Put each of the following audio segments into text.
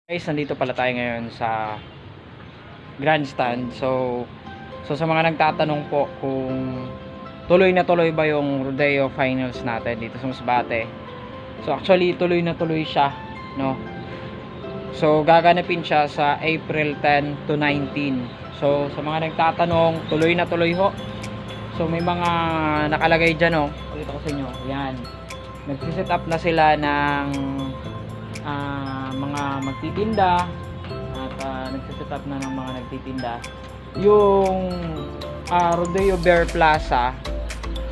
Guys, nandito pala tayo ngayon sa grandstand. So sa mga nagtatanong po kung tuloy na tuloy ba yung rodeo finals natin dito sa Masbate. So actually tuloy na tuloy siya, no? So gaganapin siya sa April 10 to 19. So sa mga nagtatanong, tuloy na tuloy ho. So may mga nakalagay diyan, oh. Pakita ko sa inyo. Yan. Nagsi-set up na sila ng mga magtitinda at nagsiset up na ng mga nagtitinda yung Rodeo Bear Plaza.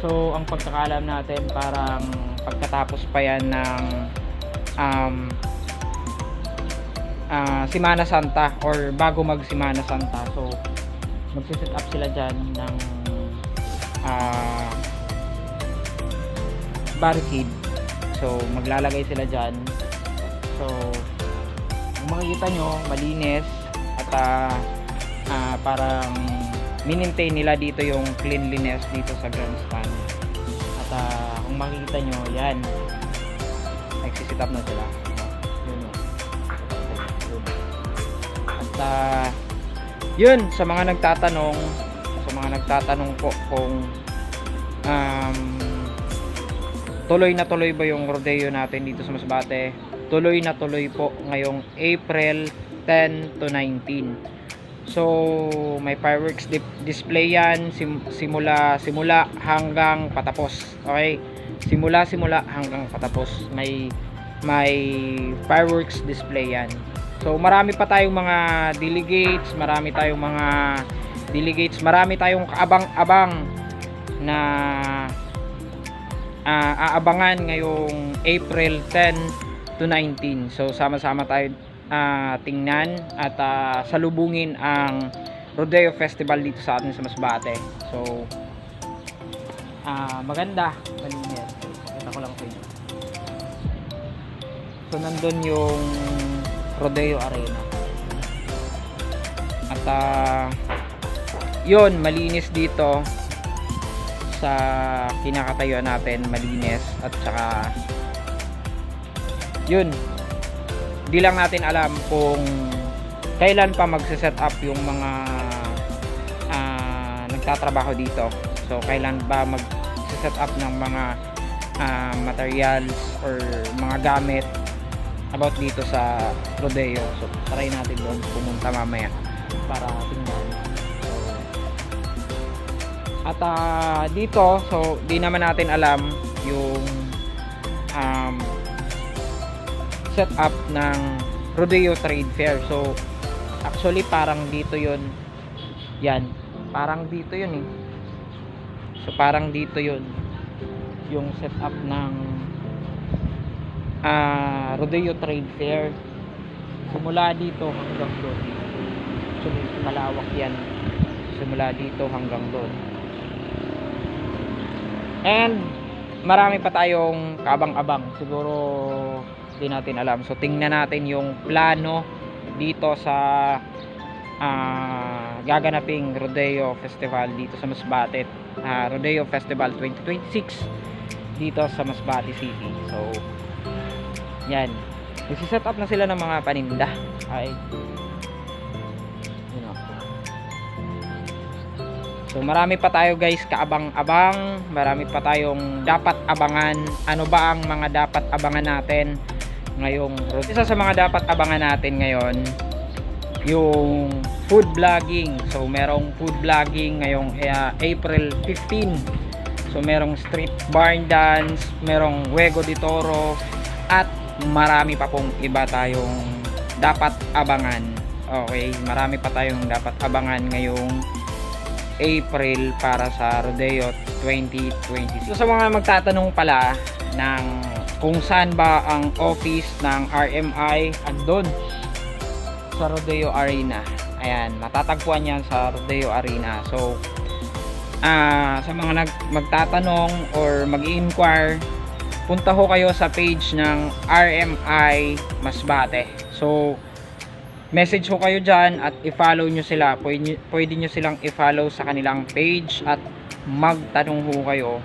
So ang pagkakalam natin, parang pagkatapos pa yan ng Semana Santa or bago mag Semana Santa. So magsiset up sila dyan ng barricade. So maglalagay sila dyan. So kung makikita nyo, malinis at parang minintain nila dito yung cleanliness dito sa grandstand. At kung makikita nyo, yan, nagsisit up na sila. Yun. At yun, sa mga nagtatanong po kung tuloy na tuloy ba yung rodeo natin dito sa Masbate. Tuloy na tuloy po ngayong April 10 to 19. So may fireworks display yan simula hanggang patapos. Okay? Simula hanggang patapos. May fireworks display yan. So marami pa tayong mga delegates, marami tayong kaabang-abang na aabangan ngayong April 10 to 19. So sama-sama tayo tingnan at salubungin ang Rodeo Festival dito sa atin sa Masbate. So maganda, malinis. Ito ko lang sa inyo. So nandun yung Rodeo Arena. At yun, malinis dito sa kinakatayuan natin, malinis. At saka yun, di lang natin alam kung kailan pa magse-set up yung mga nagtatrabaho dito. So kailan ba magse-set up ng mga materials or mga gamit about dito sa rodeo. So try natin doon pumunta mamaya para tingnan. At dito, so di naman natin alam yung set up ng Rodeo Trade Fair. So actually parang dito yun. Yan, parang dito yun eh. So parang dito yun yung set up ng Rodeo Trade Fair. Simula dito hanggang doon. So malawak yan. Simula dito hanggang doon. And marami pa tayong kaabang-abang. Siguro di natin alam. So tingnan natin yung plano dito sa gaganaping Rodeo Festival dito sa Masbate. Rodeo Festival 2026 dito sa Masbate City. So yan, nagsiset up na sila ng mga paninda. Ay, yun o. So marami pa tayo guys kaabang-abang. Marami pa tayong dapat abangan. Ano ba ang mga dapat abangan natin ngayong rodeo? Isa sa mga dapat abangan natin ngayon, yung food vlogging. So merong food vlogging ngayong April 15. So merong street barn dance, merong Juego de Toro, at marami pa pong iba tayong dapat abangan. Okay, marami pa tayong dapat abangan ngayong April para sa Rodeo 2026. So sa mga magtatanong pala ng kung saan ba ang office ng RMI, andun sa Rodeo Arena. Ayan, matatagpuan yan sa Rodeo Arena. So sa mga magtatanong or mag-i-inquire, punta ho kayo sa page ng RMI Masbate. So message ho kayo dyan at i-follow nyo sila. Pwede nyo silang i-follow sa kanilang page at magtanong ho kayo